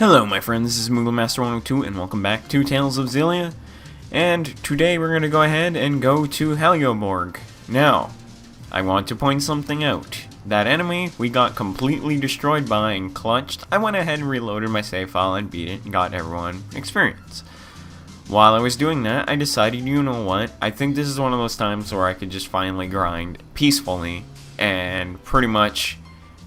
Hello my friends, this is Master102 and welcome back to Tales of Xillia. And today we're going to go ahead and go to Helioborg. Now, I want to point something out. That enemy we got completely destroyed by and clutched. I went ahead and reloaded my save file and beat it and got everyone experience. While I was doing that, I decided, you know what, I think this is one of those times where I could just finally grind peacefully and pretty much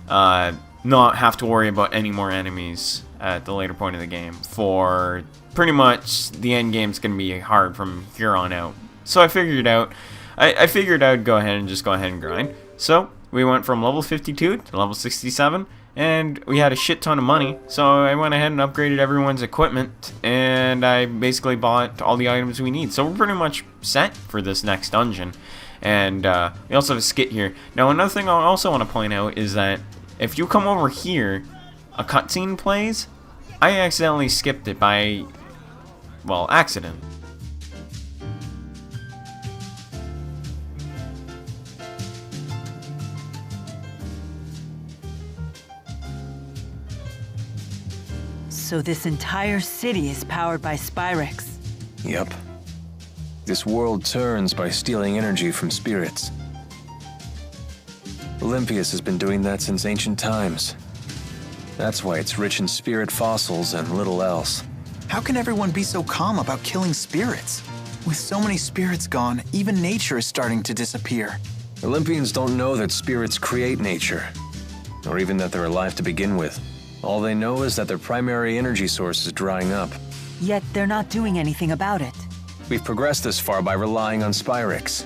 not have to worry about any more enemies at the later point of the game, for pretty much the end game's gonna be hard from here on out. So I figured out I'd go ahead and grind. So we went from level 52 to level 67, and we had a shit ton of money, so I went ahead and upgraded everyone's equipment, and I basically bought all the items we need. So we're pretty much set for this next dungeon. And we also have a skit here. Now another thing I also want to point out is that if you come over here, a cutscene plays. I accidentally skipped it by, well, accident. So this entire city is powered by Spyrex. Yep. This world turns by stealing energy from spirits. Olympius has been doing that since ancient times. That's why it's rich in spirit fossils and little else. How can everyone be so calm about killing spirits? With so many spirits gone, even nature is starting to disappear. Olympians don't know that spirits create nature, or even that they're alive to begin with. All they know is that their primary energy source is drying up. Yet they're not doing anything about it. We've progressed this far by relying on Spyrex.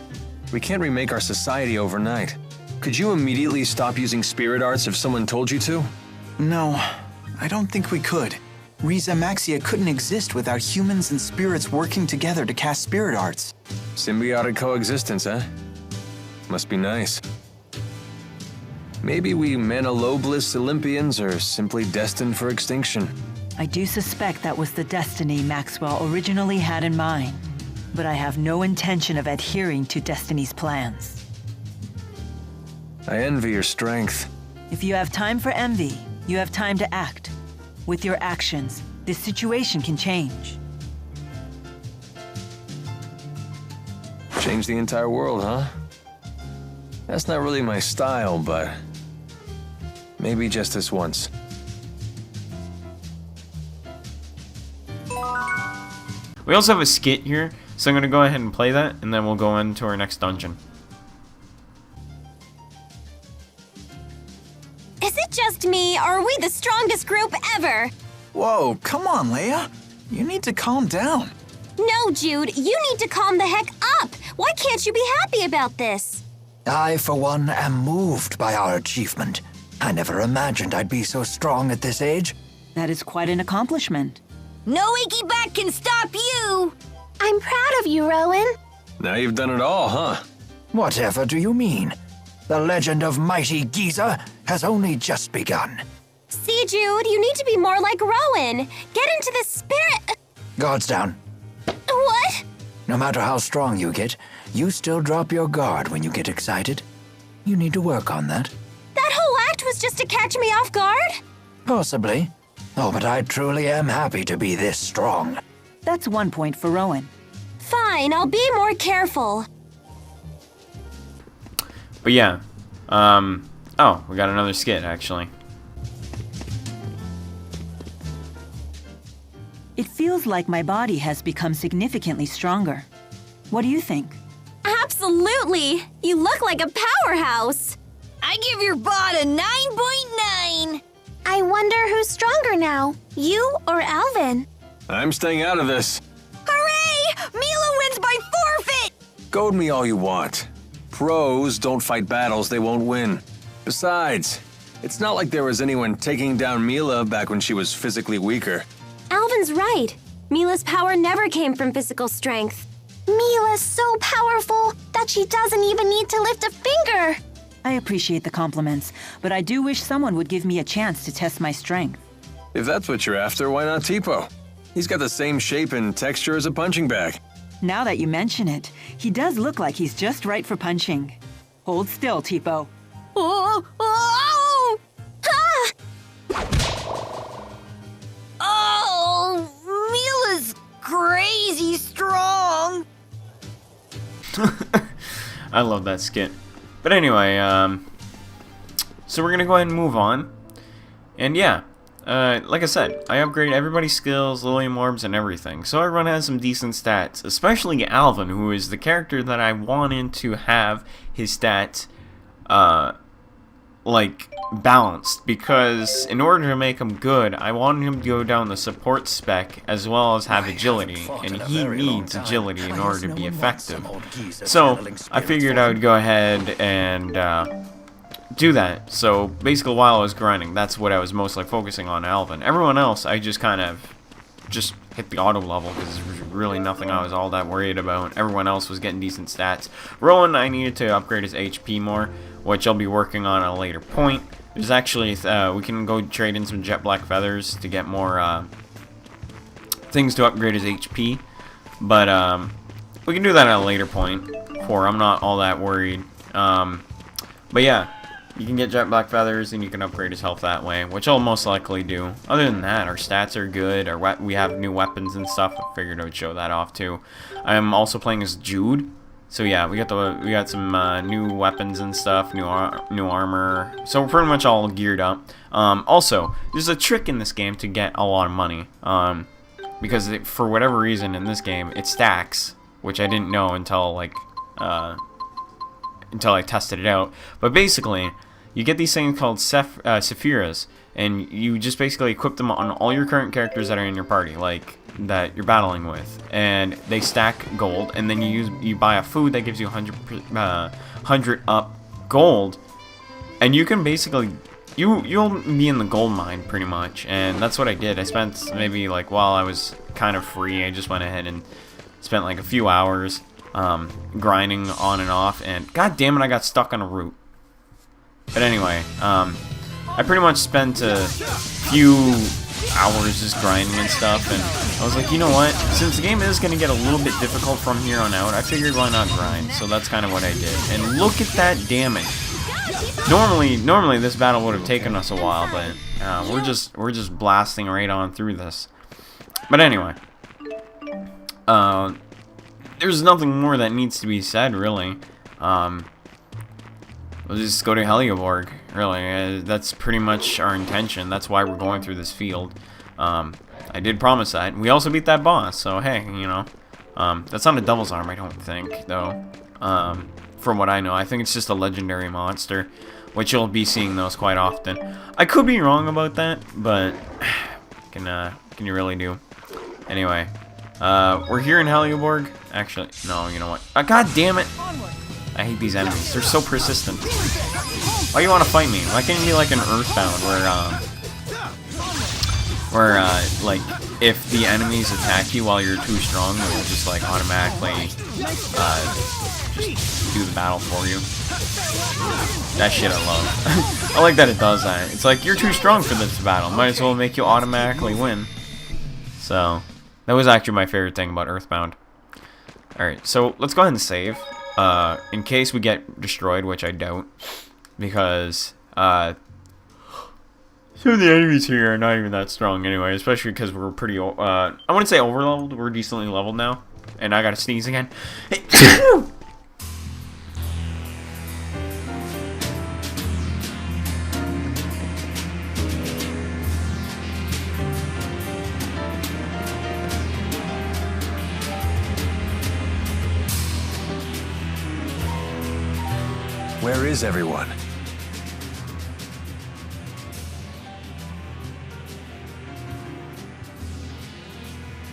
We can't remake our society overnight. Could you immediately stop using spirit arts if someone told you to? No, I don't think we could. Riza Maxia couldn't exist without humans and spirits working together to cast spirit arts. Symbiotic coexistence, eh? Must be nice. Maybe we Manalobless Olympians are simply destined for extinction. I do suspect that was the destiny Maxwell originally had in mind, but I have no intention of adhering to Destiny's plans. I envy your strength. If you have time for envy, you have time to act. With your actions, this situation can change. Change the entire world, huh? That's not really my style, but maybe just this once. We also have a skit here, so I'm going to go ahead and play that, and then we'll go into our next dungeon. Is it just me, or are we the strongest group ever? Whoa, come on, Leia. You need to calm down. No, Jude, you need to calm the heck up. Why can't you be happy about this? I, for one, am moved by our achievement. I never imagined I'd be so strong at this age. That is quite an accomplishment. No Icky Bat can stop you! I'm proud of you, Rowan. Now you've done it all, huh? Whatever do you mean? The legend of mighty Giza has only just begun. See, Jude, you need to be more like Rowan. Get into the spirit... Guards down. What? No matter how strong you get, you still drop your guard when you get excited. You need to work on that. That whole act was just to catch me off guard? Possibly. Oh, but I truly am happy to be this strong. That's 1 point for Rowan. Fine, I'll be more careful. But yeah, oh, we got another skit, actually. It feels like my body has become significantly stronger. What do you think? Absolutely! You look like a powerhouse! I give your bod a 9.9! I wonder who's stronger now, you or Alvin? I'm staying out of this. Hooray! Milla wins by forfeit! Goad me all you want. Pros don't fight battles they won't win. Besides, it's not like there was anyone taking down Milla back when she was physically weaker. Alvin's right. Milla's power never came from physical strength. Milla's so powerful that she doesn't even need to lift a finger. I appreciate the compliments, but I do wish someone would give me a chance to test my strength. If that's what you're after, why not Tipo? He's got the same shape and texture as a punching bag. Now that you mention it, he does look like he's just right for punching. Hold still, Tipo. Oh! Oh! Ah! I love that skit. But anyway, so we're gonna go ahead and move on. And yeah, like I said, I upgraded everybody's skills, Lilium Orbs, and everything. So everyone has some decent stats, especially Alvin, who is the character that I wanted to have his stats, like, balanced. Because in order to make him good, I wanted him to go down the support spec as well as have agility. And he needs agility in order to be effective. So I figured I would go ahead and do that. So basically while I was grinding, that's what I was mostly focusing on, Alvin. Everyone else, I just kind of just hit the auto level because there's really nothing I was all that worried about. Everyone else was getting decent stats. Rowan, I needed to upgrade his HP more, which I'll be working on at a later point. There's actually, we can go trade in some jet black feathers to get more things to upgrade his HP. But we can do that at a later point, for I'm not all that worried. But yeah, you can get jet black feathers and you can upgrade his health that way, which I'll most likely do. Other than that, our stats are good. We have new weapons and stuff. I figured I would show that off too. I am also playing as Jude. So yeah, we got some new weapons and stuff, new armor. So we're pretty much all geared up. Also, there's a trick in this game to get a lot of money. Because for whatever reason in this game it stacks, which I didn't know until like until I tested it out. But basically, you get these things called Sephiras, and you just basically equip them on all your current characters that are in your party, like that you're battling with, and they stack gold. And then you buy a food that gives you 100 up gold, and you can basically you'll be in the gold mine pretty much. And that's what I did. I spent maybe like while I was kind of free, I just went ahead and spent like a few hours grinding on and off, and god damn it, I got stuck on a route. But anyway, I pretty much spent a few hours just grinding and stuff, and I was like, you know what, since the game is going to get a little bit difficult from here on out, I figured why not grind. So that's kind of what I did, and look at that damage. Normally this battle would have taken us a while, but we're just blasting right on through this. But anyway, there's nothing more that needs to be said, really. We'll just go to Helioborg, really. That's pretty much our intention. That's why we're going through this field. I did promise that. We also beat that boss, so hey, you know. That's not a devil's arm, I don't think, though. From what I know. I think it's just a legendary monster, which you'll be seeing those quite often. I could be wrong about that, but can you really do? Anyway, we're here in Helioborg. Actually, no, you know what? God damn it! I hate these enemies. They're so persistent. Why do you want to fight me? Why can't you be like an Earthbound where like if the enemies attack you while you're too strong, it will just like automatically just do the battle for you. That shit I love. I like that it does that. It's like, you're too strong for this battle. Might as well make you automatically win. So that was actually my favorite thing about Earthbound. Alright, so let's go ahead and save. In case we get destroyed, which I doubt. Because, some of the enemies here are not even that strong anyway. Especially because we're pretty, I wouldn't say overleveled. We're decently leveled now. And I gotta sneeze again. Where is everyone?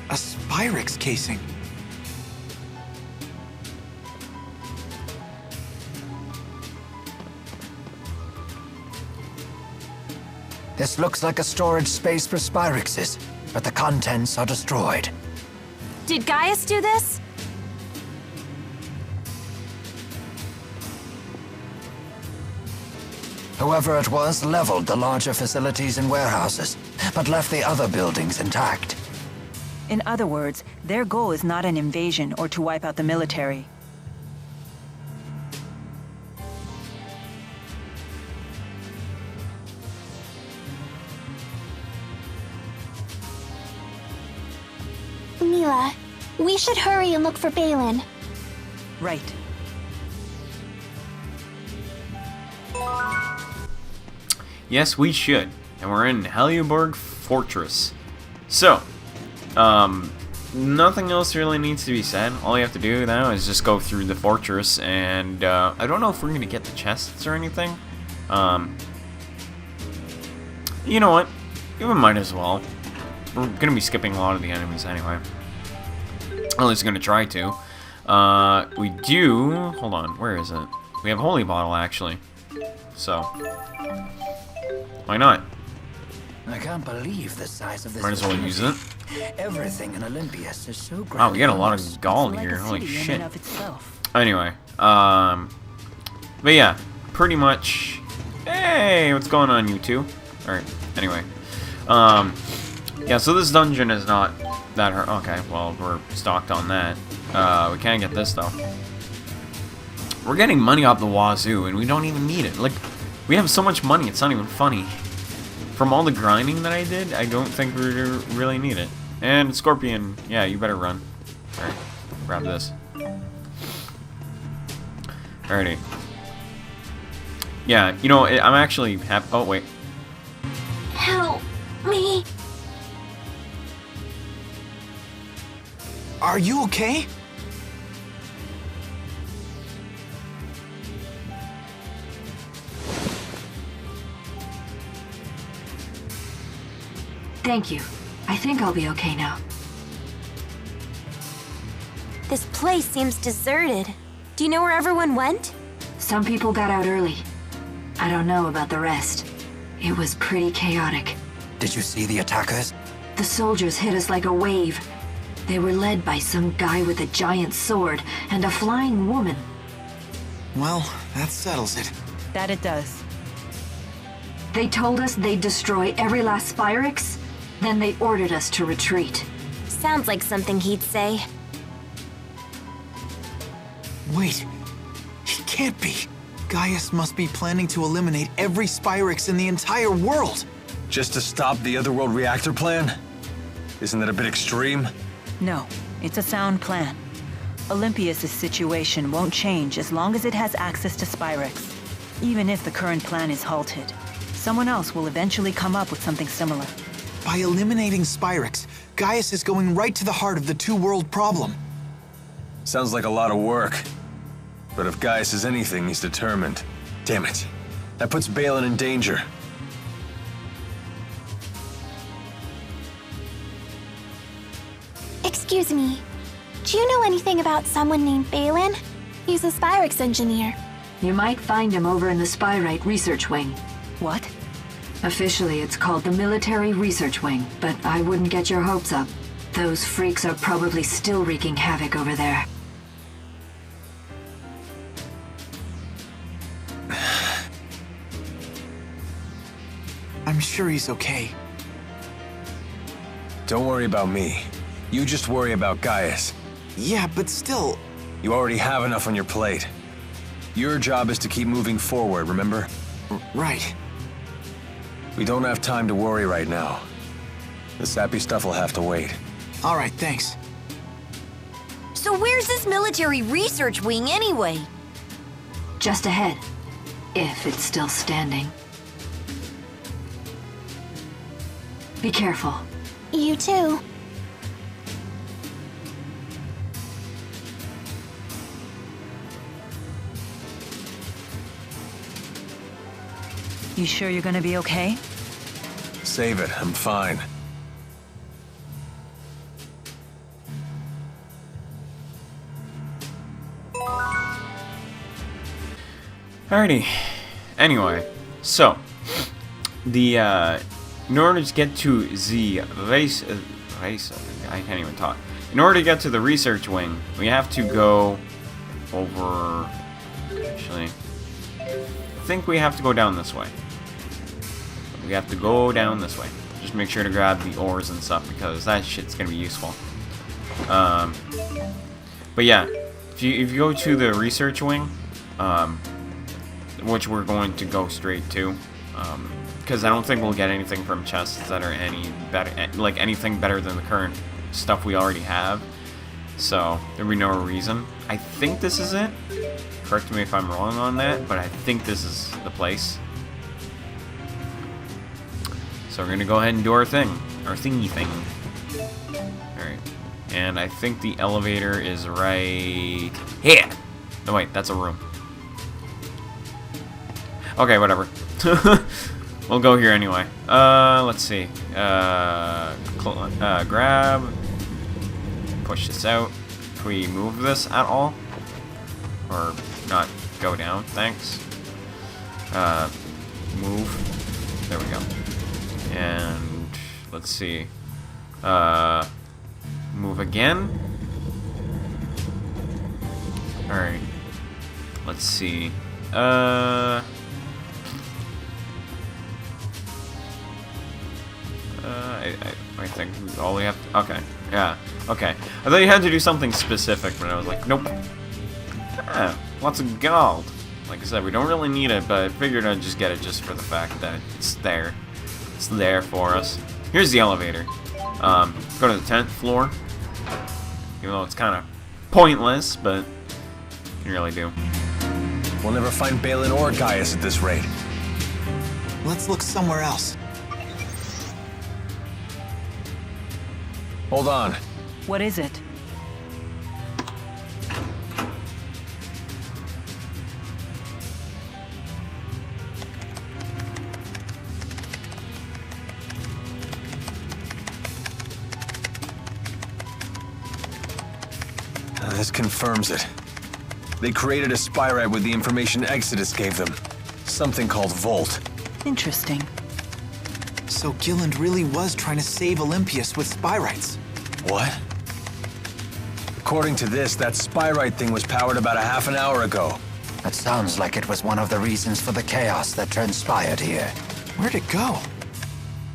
A Spyrix casing. This looks like a storage space for Spyrixes, but the contents are destroyed. Did Gaius do this? Whoever it was leveled the larger facilities and warehouses, but left the other buildings intact. In other words, their goal is not an invasion or to wipe out the military. Milla, we should hurry and look for Balin. Right. Yes, we should. And we're in Helioborg Fortress. So, nothing else really needs to be said. All you have to do now is just go through the fortress, and I don't know if we're gonna get the chests or anything. You know what? We might as well. We're gonna be skipping a lot of the enemies anyway. At least gonna try to. We do. Hold on, where is it? We have Holy Bottle actually. So, why not? I can't believe the size of this. Might as well use it. Everything in Olympias is so great. Wow, we got a lot of gold It's like here. a Holy city in shit. and of itself. Anyway, but yeah, pretty much. Hey, what's going on, you two? Alright, anyway. Yeah, so this dungeon is not that hard. Okay, well, we're stocked on that. We can't get this, though. We're getting money off the wazoo, and we don't even need it. Like, we have so much money, it's not even funny. From all the grinding that I did, I don't think we really need it. And Scorpion, yeah, you better run. Alright, grab this. Alrighty. Yeah, you know, I'm actually happy. Oh, wait. Help me. Are you okay? Thank you. I think I'll be okay now. This place seems deserted. Do you know where everyone went? Some people got out early. I don't know about the rest. It was pretty chaotic. Did you see the attackers? The soldiers hit us like a wave. They were led by some guy with a giant sword and a flying woman. Well, that settles it. That it does. They told us they'd destroy every last Spyrix, then they ordered us to retreat. Sounds like something he'd say. Wait, he can't be. Gaius must be planning to eliminate every Spyrix in the entire world. Just to stop the Otherworld reactor plan? Isn't that a bit extreme? No, it's a sound plan. Olympias' situation won't change as long as it has access to Spyrix. Even if the current plan is halted, someone else will eventually come up with something similar. By eliminating Spyrix, Gaius is going right to the heart of the two-world problem. Sounds like a lot of work. But if Gaius is anything, he's determined. Damn it. That puts Balin in danger. Excuse me. Do you know anything about someone named Balin? He's a Spyrix engineer. You might find him over in the Spyrite Research Wing. What? Officially, it's called the Military Research Wing, but I wouldn't get your hopes up. Those freaks are probably still wreaking havoc over there. I'm sure he's okay. Don't worry about me. You just worry about Gaius. Yeah, but still... You already have enough on your plate. Your job is to keep moving forward, remember? Right. We don't have time to worry right now. The sappy stuff will have to wait. All right, thanks. So where's this military research wing anyway? Just ahead, if it's still standing. Be careful. You too. You sure you're gonna be okay? Save it, I'm fine. Alrighty. Anyway, so the in order to get to the race, I can't even talk. In order to get to the research wing, we have to go over. Actually, I think we have to go down this way. We have to go down this way. Just make sure to grab the ores and stuff because that shit's gonna be useful. But yeah, if you go to the research wing, which we're going to go straight to, because I don't think we'll get anything from chests that are any better, like anything better than the current stuff we already have. So there'll be no reason. I think this is it. Correct me if I'm wrong on that, but I think this is the place. So we're gonna go ahead and do our thing. Our thingy thing. Alright. And I think the elevator is right here. No, wait, that's a room. Okay, whatever. We'll go here anyway. Let's see. Grab. Push this out. Can we move this at all? Or not go down? Thanks. Move. There we go. And let's see. Move again. Alright. Let's see. I think all we have to, okay. Yeah. Okay. I thought you had to do something specific, but I was like, nope. Ah, lots of gold. Like I said, we don't really need it, but I figured I'd just get it just for the fact that it's there. It's there for us. Here's the elevator. Go to the 10th floor. Even though it's kind of pointless, but you can really do. We'll never find Balin or Gaius at this rate. Let's look somewhere else. Hold on. What is it? This confirms it. They created a spyrite with the information Exodus gave them. Something called Volt. Interesting. So Gilland really was trying to save Olympias with spyrites. What? According to this, that spyrite thing was powered about a half an hour ago. That sounds like it was one of the reasons for the chaos that transpired here. Where'd it go?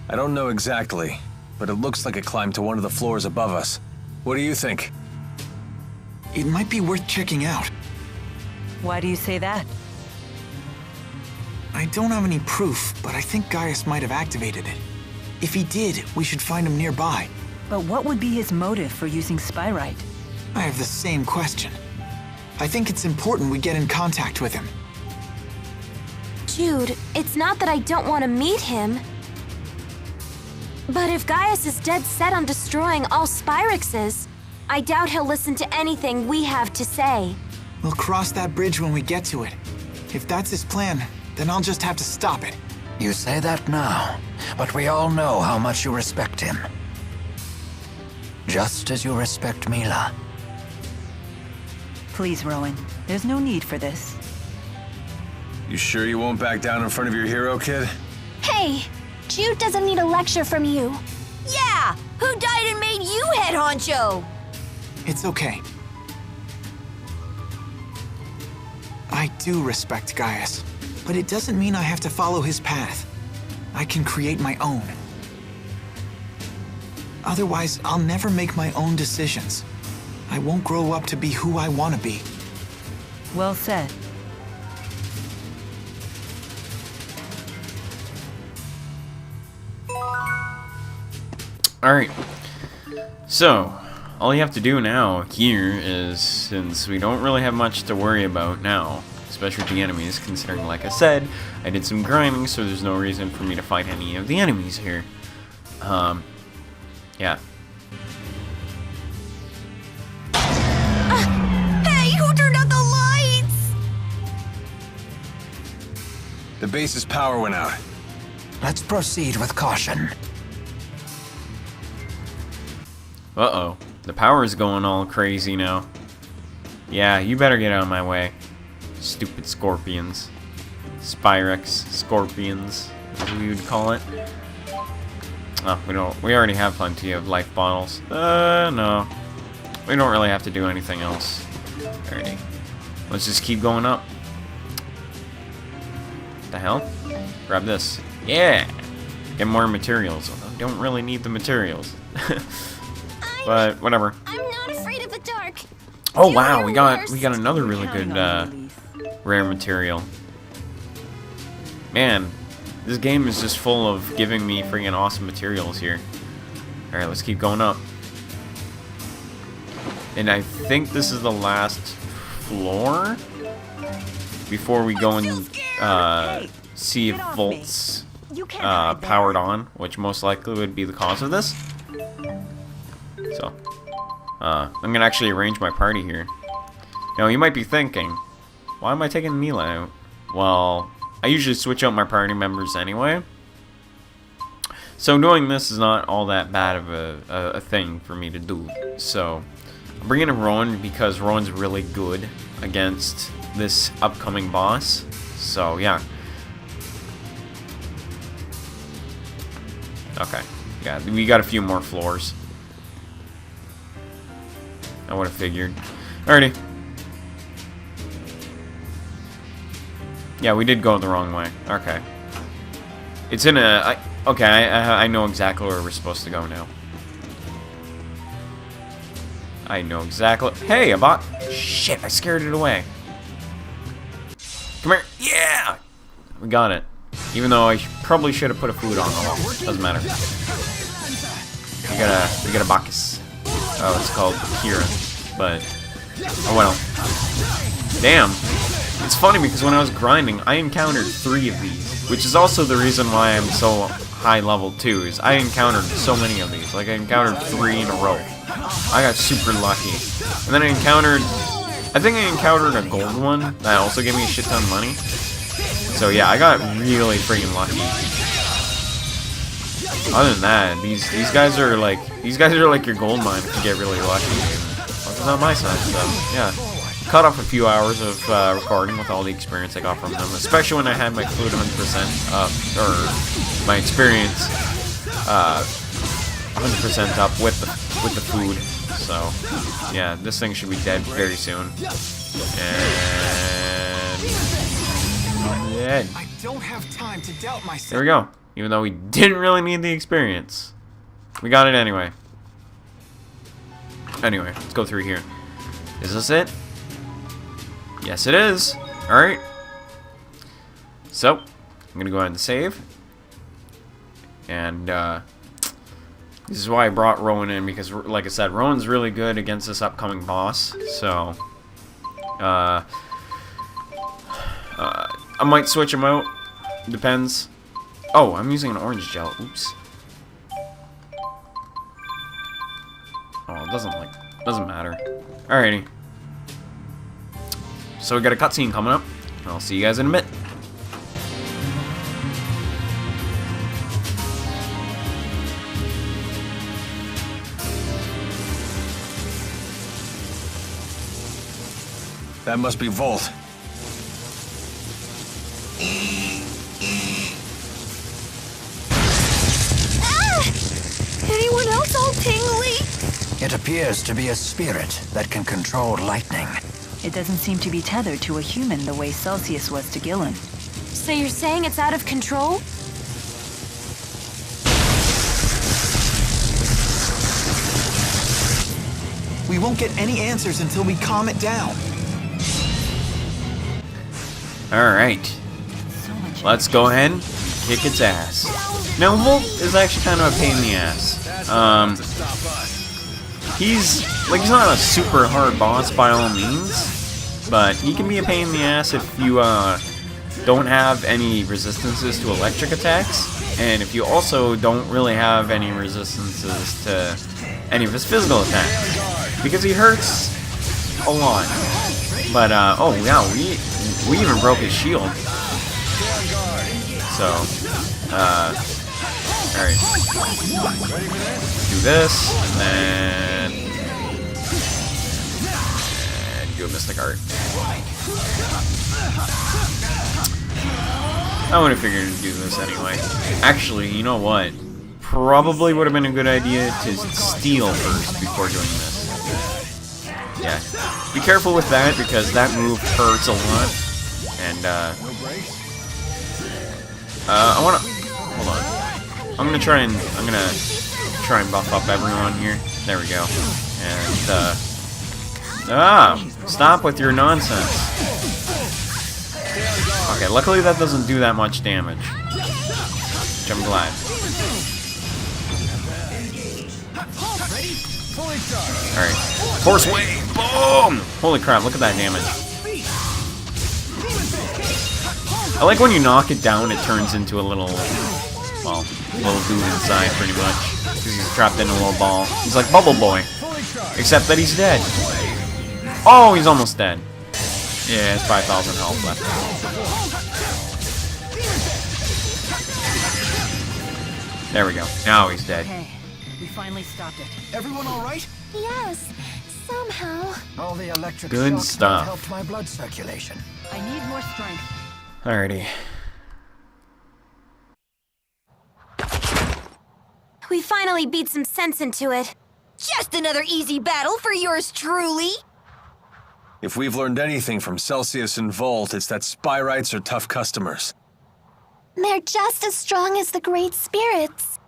I don't know exactly, but it looks like it climbed to one of the floors above us. What do you think? It might be worth checking out. Why do you say that? I don't have any proof, but I think Gaius might have activated it. If he did, we should find him nearby. But what would be his motive for using spyrite? I have the same question. I think it's important we get in contact with him. Jude, it's not that I don't want to meet him. But if Gaius is dead set on destroying all Spyrexes, I doubt he'll listen to anything we have to say. We'll cross that bridge when we get to it. If that's his plan, then I'll just have to stop it. You say that now, but we all know how much you respect him. Just as you respect Milla. Please, Rowan. There's no need for this. You sure you won't back down in front of your hero, kid? Hey, Jude doesn't need a lecture from you. Yeah! Who died and made you head honcho? It's okay. I do respect Gaius, but it doesn't mean I have to follow his path. I can create my own. Otherwise, I'll never make my own decisions. I won't grow up to be who I want to be. Well said. Alright. So, all you have to do now here is, since we don't really have much to worry about now, especially with the enemies, considering, like I said, I did some grinding, so there's no reason for me to fight any of the enemies here. Yeah. Hey, who turned out the lights? The base's power went out. Let's proceed with caution. Uh-oh. The power's going all crazy now. Yeah, you better get out of my way. Stupid scorpions. Spyrex scorpions, as we would call it. Oh, we already have plenty of life bottles. No. We don't really have to do anything else. Alrighty. Let's just keep going up. What the hell? Grab this. Yeah! Get more materials. Although, don't really need the materials. But, whatever. I'm not afraid of the dark. Oh Do wow, your we got worst. another really good rare material. Man, this game is just full of giving me freaking awesome materials here. Alright, let's keep going up. And I think this is the last floor before we go and see if Get off Volt's powered on, which most likely would be the cause of this. So, I'm gonna actually arrange my party here. Now, you might be thinking, why am I taking Milla out? Well, I usually switch out my party members anyway. So doing this is not all that bad of a thing for me to do. So, I'm bringing in Rowan because Rowan's really good against this upcoming boss. So, yeah. Okay. Yeah, we got a few more floors. I would have figured. Alrighty. Yeah, we did go the wrong way. Okay. It's in a... okay, I know exactly where we're supposed to go now. I know exactly... Hey, a bot... Shit, I scared it away. Come here. Yeah! We got it. Even though I probably should have put a food on. Doesn't matter. We got a Bacchus. Oh, it's called Kira. But... oh, well. Damn. It's funny because when I was grinding, I encountered 3 of these, which is also the reason why I'm so high level too, is I encountered so many of these. Like, I encountered 3 in a row. I got super lucky. And then I think I encountered a gold one that also gave me a shit ton of money. So yeah, I got really freaking lucky. Other than that, these guys are like your gold mine if you get really lucky. And that's not my side, so yeah. Cut off a few hours of recording with all the experience I got from them, especially when I had my food 100% up, or my experience 100% up with the food. So yeah, this thing should be dead very soon. And dead. I don't have time to doubt myself. There we go. Even though we didn't really need the experience, we got it anyway. Anyway, let's go through here. Is this it? Yes, it is. Alright. So, I'm going to go ahead and save. And, this is why I brought Rowan in, because, like I said, Rowan's really good against this upcoming boss. So, I might switch him out. Depends. Oh, I'm using an orange gel. Oops. Oh, it doesn't matter. Alrighty. So we got a cutscene coming up. I'll see you guys in a bit. That must be Volt. Anyone else all tingly? It appears to be a spirit that can control lightning. It doesn't seem to be tethered to a human the way Celsius was to Gillen. So you're saying it's out of control? We won't get any answers until we calm it down. Alright. So much. Let's go ahead and kick its ass. Now, Volt is actually kind of a pain in the ass. He's not a super hard boss by all means, but he can be a pain in the ass if you don't have any resistances to electric attacks, and if you also don't really have any resistances to any of his physical attacks, because he hurts a lot. But oh yeah, we even broke his shield. So all right, do this, and then do a Mystic Art. I would have figured to do this anyway. Actually, you know what? Probably would have been a good idea to steal first before doing this. Yeah. Be careful with that, because that move hurts a lot. And, I wanna... Hold on. I'm gonna try and buff up everyone here. There we go. And, stop with your nonsense. Okay, luckily that doesn't do that much damage. Which I'm glad. Alright. Force Wave! Boom! Holy crap, look at that damage. I like when you knock it down, it turns into a little well, little dude inside, pretty much. He's trapped in a little ball. He's like Bubble Boy, except that he's dead. Oh, he's almost dead. Yeah, it's 5,000 health left. There we go. Now he's dead. Okay, we finally stopped it. Everyone all right? Yes, somehow. All the electric Good shocks stuff. helped my blood circulation. I need more strength. Alrighty. We finally beat some sense into it. Just another easy battle for yours truly. If we've learned anything from Celsius and Volt, it's that Spyrites are tough customers. They're just as strong as the Great Spirits.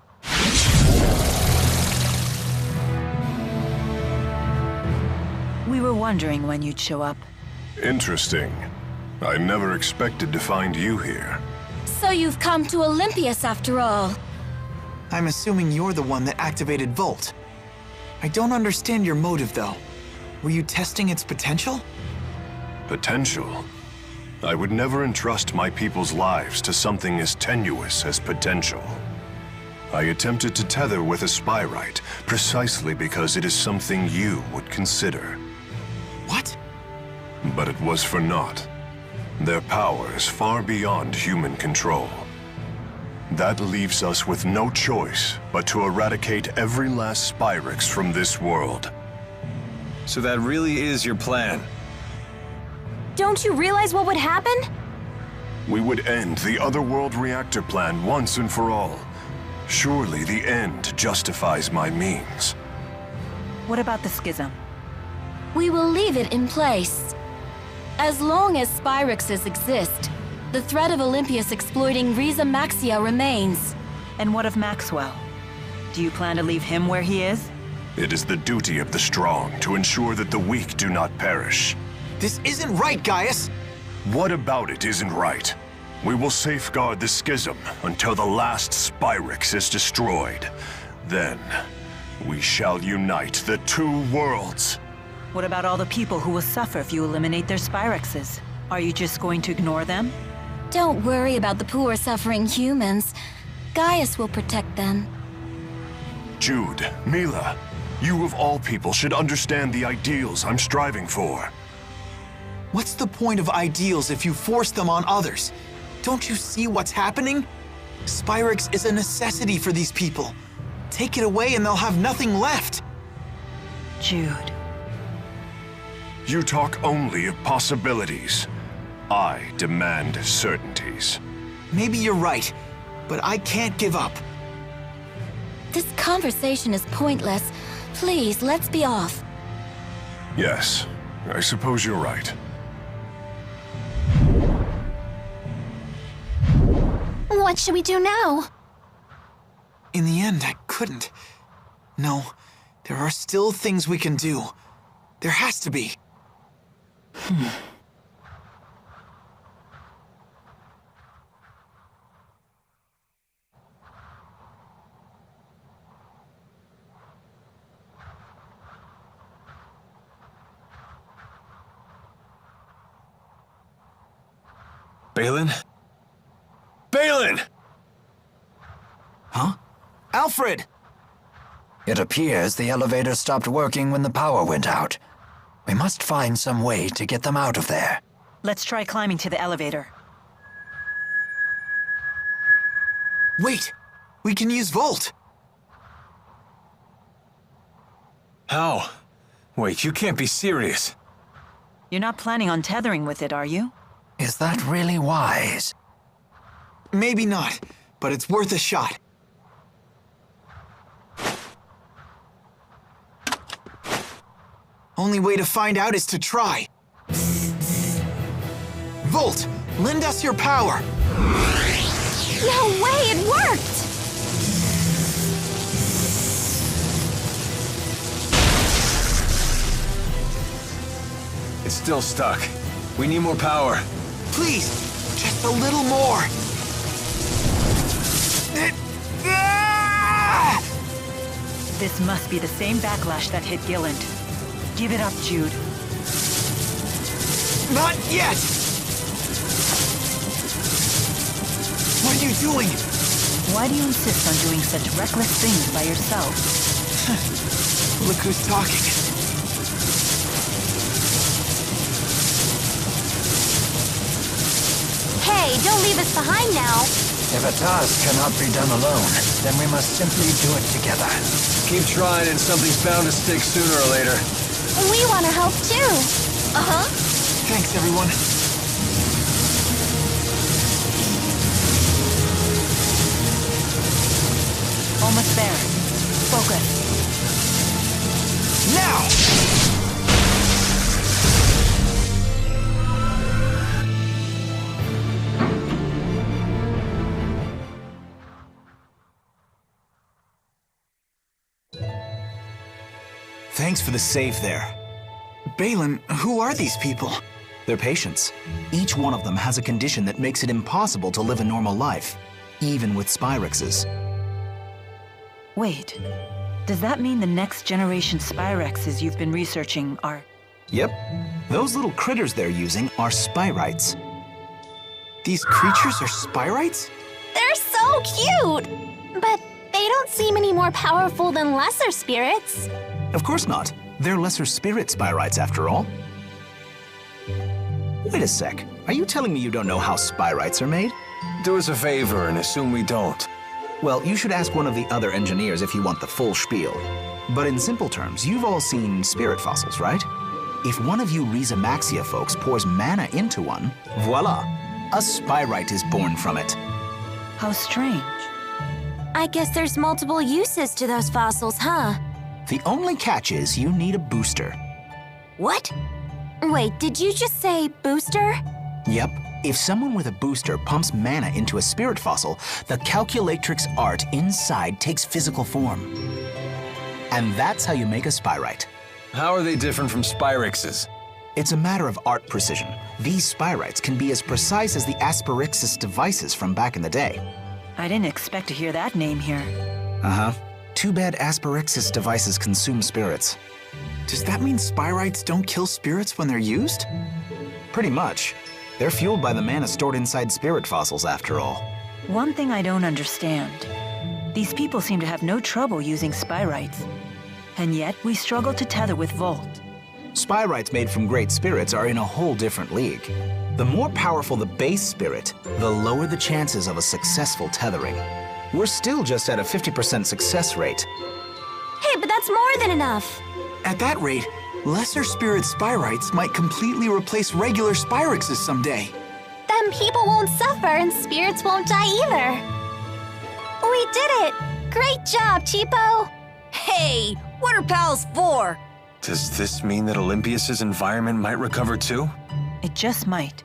We were wondering when you'd show up. Interesting. I never expected to find you here. So you've come to Olympias after all. I'm assuming you're the one that activated Volt. I don't understand your motive, though. Were you testing its potential? Potential? I would never entrust my people's lives to something as tenuous as potential. I attempted to tether with a Spyrite precisely because it is something you would consider. What? But it was for naught. Their power is far beyond human control. That leaves us with no choice but to eradicate every last Spyrix from this world. So that really is your plan. Don't you realize what would happen? We would end the Otherworld reactor plan once and for all. Surely the end justifies my means. What about the schism? We will leave it in place. As long as Spyrixes exist, the threat of Olympias exploiting Riza Maxia remains. And what of Maxwell? Do you plan to leave him where he is? It is the duty of the strong to ensure that the weak do not perish. This isn't right, Gaius! What about it isn't right? We will safeguard the schism until the last Spyrix is destroyed. Then, we shall unite the two worlds. What about all the people who will suffer if you eliminate their Spyrexes? Are you just going to ignore them? Don't worry about the poor suffering humans. Gaius will protect them. Jude, Milla, you of all people should understand the ideals I'm striving for. What's the point of ideals if you force them on others? Don't you see what's happening? Spyrix is a necessity for these people. Take it away and they'll have nothing left. Jude. You talk only of possibilities. I demand certainties. Maybe you're right, but I can't give up. This conversation is pointless. Please, let's be off. Yes, I suppose you're right. What should we do now? In the end, I couldn't. No, there are still things we can do. There has to be. Balin? Balin! Huh? Alfred! It appears the elevator stopped working when the power went out. We must find some way to get them out of there. Let's try climbing to the elevator. Wait! We can use Volt! How? Wait, you can't be serious. You're not planning on tethering with it, are you? Is that really wise? Maybe not, but it's worth a shot. Only way to find out is to try. Volt, lend us your power. No way, it worked! It's still stuck. We need more power. Please, just a little more. This must be the same backlash that hit Gilland. Give it up, Jude. Not yet! What are you doing? Why do you insist on doing such reckless things by yourself? Look who's talking. Hey, don't leave us behind now. If a task cannot be done alone, then we must simply do it together. Keep trying and something's bound to stick sooner or later. We want to help too. Uh-huh. Thanks, everyone. Almost there. Focus. Now! Thanks for the save there. Balin, who are these people? They're patients. Each one of them has a condition that makes it impossible to live a normal life, even with Spyrexes. Wait. Does that mean the next generation Spyrexes you've been researching are... Yep. Those little critters they're using are Spyrites. These creatures are Spyrites? They're so cute. But they don't seem any more powerful than lesser spirits. Of course not. They're lesser spirit Spyrites after all. Wait a sec. Are you telling me you don't know how Spyrites are made? Do us a favor and assume we don't. Well, you should ask one of the other engineers if you want the full spiel. But in simple terms, you've all seen spirit fossils, right? If one of you Rhizamaxia folks pours mana into one, voila! A Spyrite is born from it. How strange. I guess there's multiple uses to those fossils, huh? The only catch is you need a booster. What? Wait, did you just say booster? Yep. If someone with a booster pumps mana into a spirit fossil, the calculatrix art inside takes physical form. And that's how you make a Spyrite. How are they different from Spyrexes? It's a matter of art precision. These Spyrites can be as precise as the Asperixis devices from back in the day. I didn't expect to hear that name here. Uh-huh. Too bad Asperixis devices consume spirits. Does that mean Spyrites don't kill spirits when they're used? Pretty much. They're fueled by the mana stored inside spirit fossils, after all. One thing I don't understand. These people seem to have no trouble using Spyrites. And yet, we struggle to tether with Volt. Spyrites made from great spirits are in a whole different league. The more powerful the base spirit, the lower the chances of a successful tethering. We're still just at a 50% success rate. Hey, but that's more than enough. At that rate, lesser spirit Spyrites might completely replace regular Spyrexes someday. Then people won't suffer and spirits won't die either. We did it! Great job, Cheapo! Hey, what are pals for? Does this mean that Olympias's environment might recover too? It just might.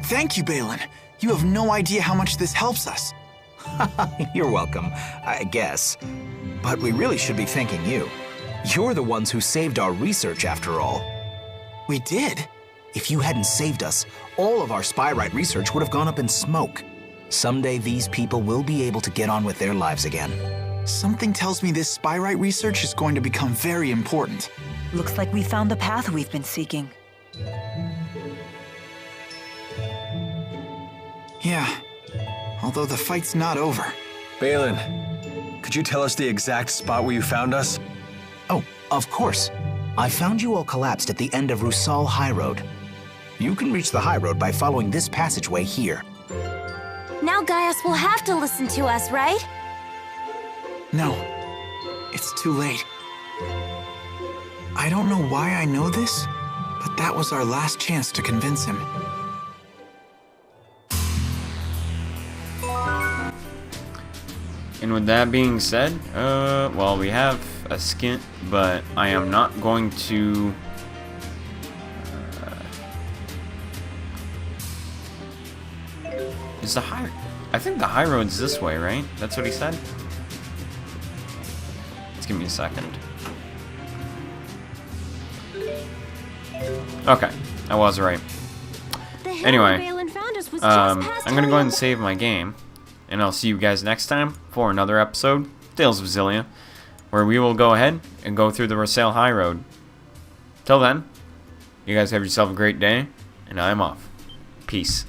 Thank you, Balin. You have no idea how much this helps us. You're welcome, I guess. But we really should be thanking you. You're the ones who saved our research, after all. We did? If you hadn't saved us, all of our Spyrite research would have gone up in smoke. Someday these people will be able to get on with their lives again. Something tells me this Spyrite research is going to become very important. Looks like we found the path we've been seeking. Yeah, although the fight's not over. Balin, could you tell us the exact spot where you found us? Oh, of course. I found you all collapsed at the end of Rusal High Road. You can reach the high road by following this passageway here. Now Gaius will have to listen to us, right? No, it's too late. I don't know why I know this, but that was our last chance to convince him. And with that being said, well, we have a skint, but I am not going to... is the high... I think the high road's this way, right? That's what he said? Let's give me a second. Okay, I was right. Anyway, I'm gonna go ahead and save my game, and I'll see you guys next time for another episode of Tales of Xillia, where we will go ahead and go through the Rusal High Road. Till then, you guys have yourself a great day, and I'm off. Peace.